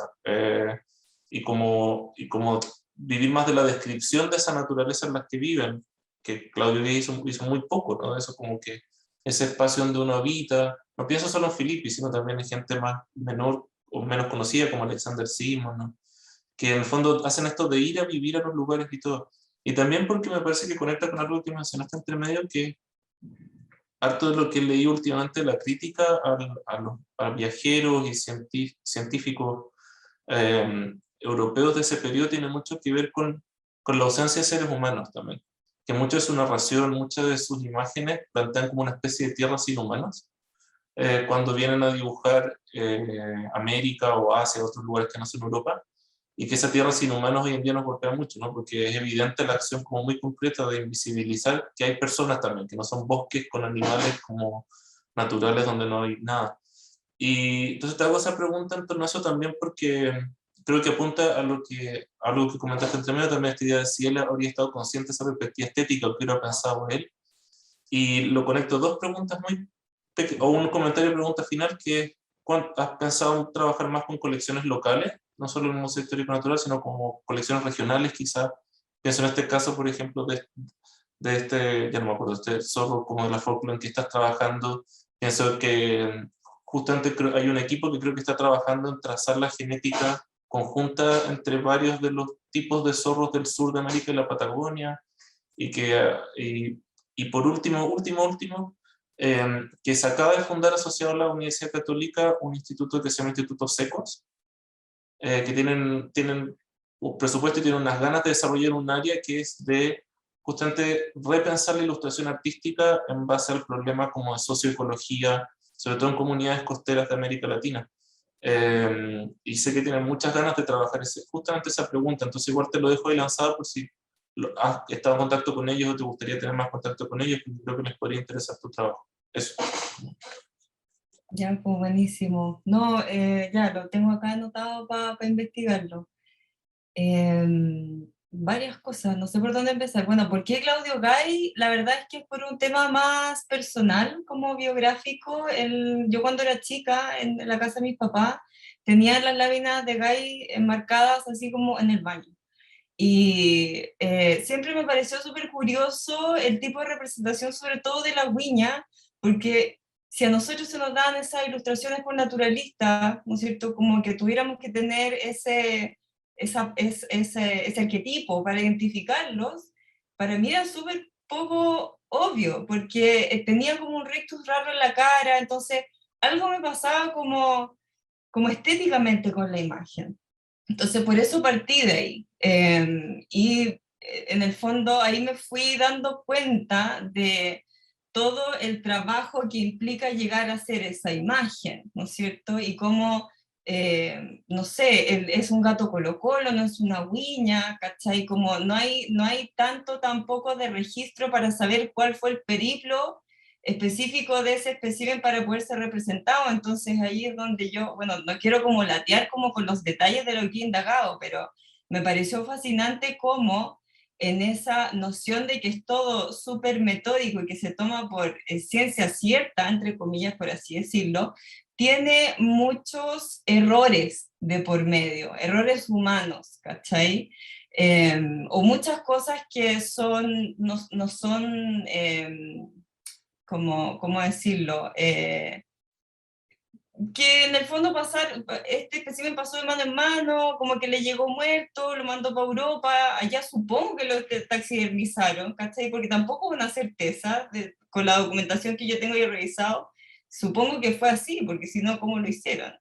y como vivir más de la descripción de esa naturaleza en la que viven, que Claudio Galles hizo muy poco, ¿no? Eso como que ese espacio donde uno habita, no pienso solo en Filippi, sino también en gente más menor o menos conocida como Alexander Simon, ¿no? Que en el fondo hacen esto de ir a vivir a los lugares y todo. Y también porque me parece que conecta con algo que mencionaste entre medio, que harto de lo que leí últimamente, la crítica a viajeros y científicos europeos de ese periodo tiene mucho que ver con la ausencia de seres humanos también. Que mucha de su narración, muchas de sus imágenes plantean como una especie de tierras sin humanos. Cuando vienen a dibujar América o Asia, otros lugares que no son Europa, y que esa tierra sin humanos hoy en día nos golpea mucho, ¿no? Porque es evidente la acción como muy concreta de invisibilizar que hay personas también, que no son bosques con animales como naturales donde no hay nada. Y entonces te hago esa pregunta en torno a eso también porque creo que apunta a algo que comentaste entre medio también, esta idea de si él habría estado consciente de esa perspectiva estética o qué hubiera pensado él. Y lo conecto a dos preguntas o un comentario y pregunta final que es, ¿has pensado trabajar más con colecciones locales? No solo en el Museo Histórico Natural, sino como colecciones regionales quizás. Pienso en este caso, por ejemplo, de este, ya no me acuerdo, este zorro como de la Falkland que estás trabajando. Pienso que justamente hay un equipo que creo que está trabajando en trazar la genética conjunta entre varios de los tipos de zorros del sur de América y la Patagonia, y por último, que se acaba de fundar asociado a la Universidad Católica un instituto que se llama Instituto Secos, que tienen un presupuesto y tienen unas ganas de desarrollar un área que es de justamente repensar la ilustración artística en base al problema como de socioecología, sobre todo en comunidades costeras de América Latina. Y sé que tienen muchas ganas de trabajar justamente esa pregunta, entonces igual te lo dejo ahí lanzado por si has estado en contacto con ellos o te gustaría tener más contacto con ellos, porque creo que les podría interesar tu trabajo. Eso. Ya, pues buenísimo. No, ya lo tengo acá anotado para investigarlo. Varias cosas, no sé por dónde empezar. Bueno, ¿por qué Claudio Gay? La verdad es que es por un tema más personal, como biográfico. Yo cuando era chica, en la casa de mis papás, tenía las láminas de Gay enmarcadas así como en el baño. Y siempre me pareció súper curioso el tipo de representación, sobre todo de la Viña, porque si a nosotros se nos dan esas ilustraciones por naturalistas, ¿no es cierto? Como que tuviéramos que tener ese arquetipo para identificarlos, para mí era súper poco obvio, porque tenía como un rictus raro en la cara, entonces algo me pasaba como estéticamente con la imagen. Entonces, por eso partí de ahí. En el fondo, ahí me fui dando cuenta de todo el trabajo que implica llegar a hacer esa imagen, ¿no es cierto? Y cómo, no sé, es un gato colo-colo, no es una huiña, ¿cachai? Como no hay tanto tampoco de registro para saber cuál fue el periplo específico de ese espécimen para poder ser representado. Entonces ahí es donde yo, bueno, no quiero como latear como con los detalles de lo que he indagado, pero me pareció fascinante cómo en esa noción de que es todo súper metódico y que se toma por ciencia cierta, entre comillas, por así decirlo, tiene muchos errores de por medio, errores humanos, ¿cachai? O muchas cosas que no son ¿cómo decirlo? Que en el fondo este espécimen pasó de mano en mano, como que le llegó muerto, lo mandó para Europa, allá supongo que lo taxidermizaron, ¿cachai? Porque tampoco es una certeza, con la documentación que yo tengo y revisado, supongo que fue así, porque si no, ¿cómo lo hicieron?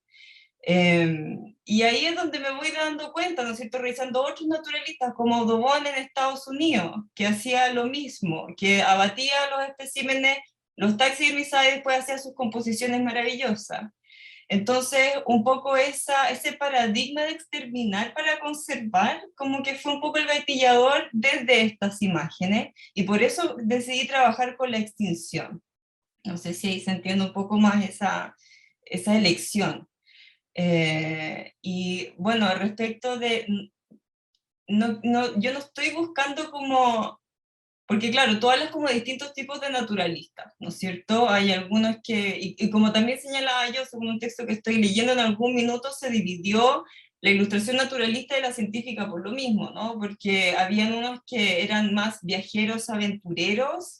Y ahí es donde me voy dando cuenta, ¿no es cierto?, revisando otros naturalistas como Audubon en Estados Unidos, que hacía lo mismo, que abatía los especímenes, los taxidermizaba y después hacía sus composiciones maravillosas. Entonces, un poco ese paradigma de exterminar para conservar, como que fue un poco el gatillador desde estas imágenes, y por eso decidí trabajar con la extinción. No sé si ahí se entiende un poco más esa elección. Y bueno, respecto de, yo no estoy buscando como, porque claro, tú hablas como de distintos tipos de naturalistas, ¿no es cierto? Hay algunos que, y como también señalaba yo, según un texto que estoy leyendo, en algún minuto se dividió la ilustración naturalista y la científica por lo mismo, ¿no? Porque habían unos que eran más viajeros, aventureros,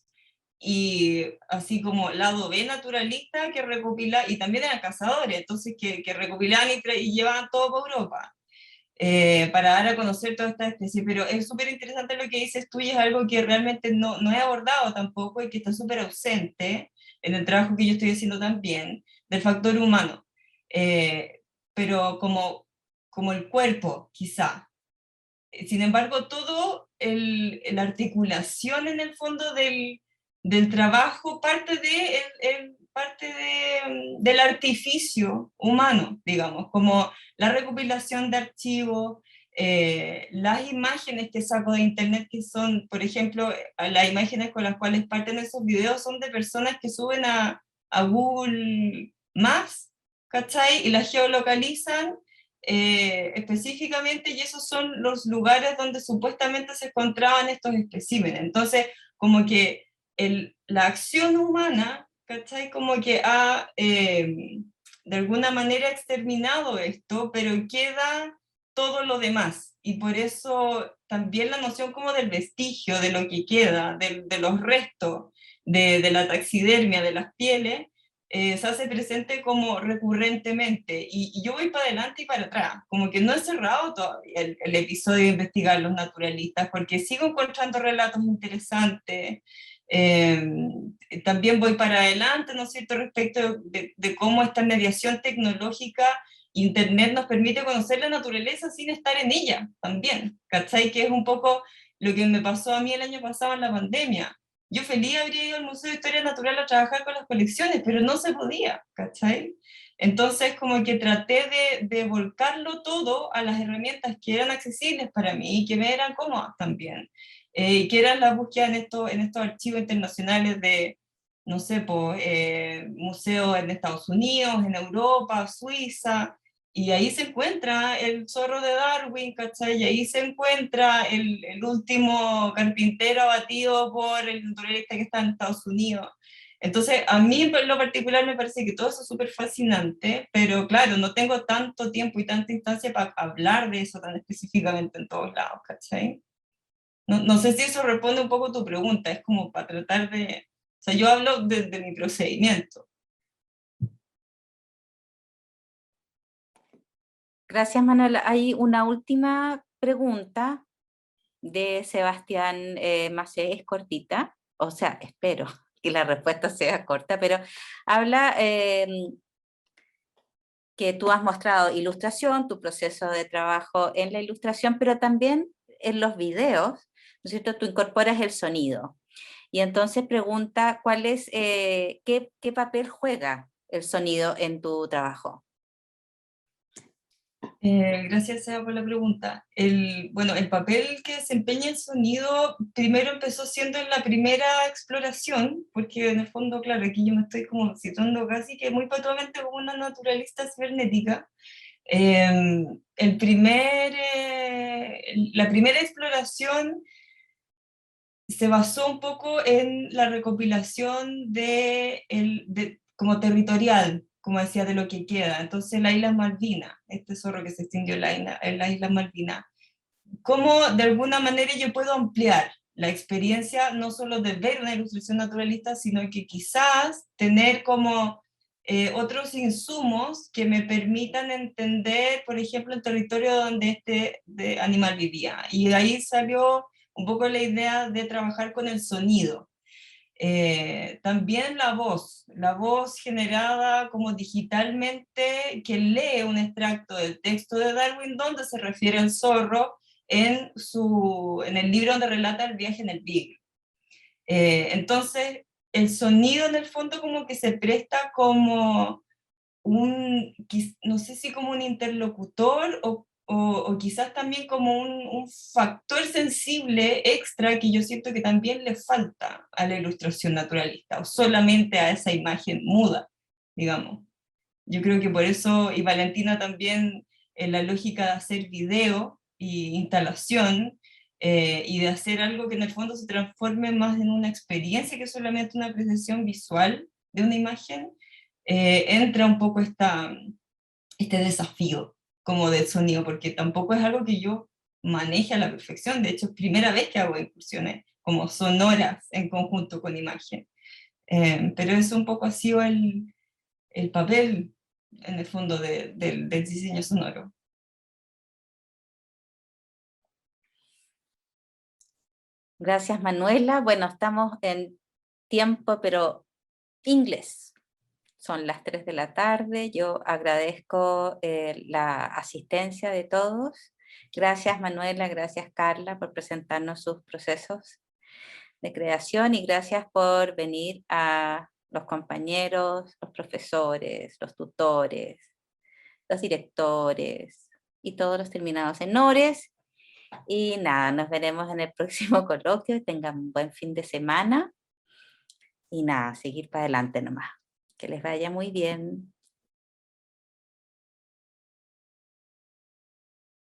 y así como lado B naturalista que recopila, y también eran cazadores, entonces que recopilaban y llevaban todo por Europa, para dar a conocer toda esta especie. Pero es súper interesante lo que dices tú y es algo que realmente no he abordado tampoco y que está súper ausente en el trabajo que yo estoy haciendo también, del factor humano. Pero como el cuerpo, quizá. Sin embargo, todo la articulación en el fondo del trabajo del artificio humano, digamos, como la recopilación de archivos, las imágenes que saco de internet, que son, por ejemplo, las imágenes con las cuales parten esos videos son de personas que suben a Google Maps, ¿cachai? Y las geolocalizan específicamente, y esos son los lugares donde supuestamente se encontraban estos especímenes. Entonces, como que la acción humana, ¿cachai? Como que ha de alguna manera exterminado esto, pero queda todo lo demás. Y por eso también la noción como del vestigio, de lo que queda, de los restos, de la taxidermia, de las pieles, se hace presente como recurrentemente, y yo voy para adelante y para atrás, como que no he cerrado todavía el episodio de investigar los naturalistas, porque sigo encontrando relatos interesantes. También voy para adelante, ¿no es cierto?, respecto de cómo esta mediación tecnológica, Internet nos permite conocer la naturaleza sin estar en ella también, ¿cachai? Que es un poco lo que me pasó a mí el año pasado en la pandemia. Yo feliz habría ido al Museo de Historia Natural a trabajar con las colecciones, pero no se podía, ¿cachai? Entonces como que traté de volcarlo todo a las herramientas que eran accesibles para mí y que me eran cómodas también, que eran la búsqueda en estos archivos internacionales de, no sé, pues, museos en Estados Unidos, en Europa, Suiza, y ahí se encuentra el zorro de Darwin, ¿cachai? Y ahí se encuentra el último carpintero abatido por el naturalista que está en Estados Unidos. Entonces, a mí en lo particular me parece que todo eso es súper fascinante, pero claro, no tengo tanto tiempo y tanta instancia para hablar de eso tan específicamente en todos lados, ¿cachai? No sé si eso responde un poco a tu pregunta, es como para tratar de... O sea, yo hablo de mi procedimiento. Gracias, Manuela. Hay una última pregunta de Sebastián Macé, es cortita, o sea, espero que la respuesta sea corta, pero habla que tú has mostrado ilustración, tu proceso de trabajo en la ilustración, pero también en los videos, ¿no es cierto? Tú incorporas el sonido. Y entonces pregunta, ¿qué papel juega el sonido en tu trabajo? Gracias, Seba, por la pregunta. Bueno, el papel que desempeña el sonido primero empezó siendo en la primera exploración, porque en el fondo, claro, aquí yo me estoy como situando casi que muy patuamente como una naturalista cibernética. La primera exploración se basó un poco en la recopilación como territorial, como decía, de lo que queda. Entonces, la isla Malvinas, este zorro que se extinguió en la isla Malvinas, cómo de alguna manera yo puedo ampliar la experiencia, no solo de ver una ilustración naturalista, sino que quizás tener como otros insumos que me permitan entender, por ejemplo, el territorio donde este animal vivía. Y de ahí salió un poco la idea de trabajar con el sonido. También la voz generada como digitalmente, que lee un extracto del texto de Darwin donde se refiere al zorro en el libro donde relata el viaje en el Beagle. Entonces, el sonido en el fondo como que se presta como no sé si como un interlocutor o quizás también como un factor sensible extra que yo siento que también le falta a la ilustración naturalista, o solamente a esa imagen muda, digamos. Yo creo que por eso, y Valentina también, en la lógica de hacer video y instalación, y de hacer algo que en el fondo se transforme más en una experiencia que solamente una apreciación visual de una imagen, entra un poco este desafío como del sonido, porque tampoco es algo que yo maneje a la perfección. De hecho, es primera vez que hago incursiones como sonoras en conjunto con imagen. Pero eso un poco ha sido el papel, en el fondo, del diseño sonoro. Gracias, Manuela. Bueno, estamos en tiempo, pero inglés. Son las 3 de la tarde. Yo agradezco la asistencia de todos. Gracias, Manuela. Gracias, Carla, por presentarnos sus procesos de creación y gracias por venir a los compañeros, los profesores, los tutores, los directores y todos los terminados en ores. Y nada, nos veremos en el próximo coloquio. Tengan un buen fin de semana. Y nada, seguir para adelante nomás. Que les vaya muy bien.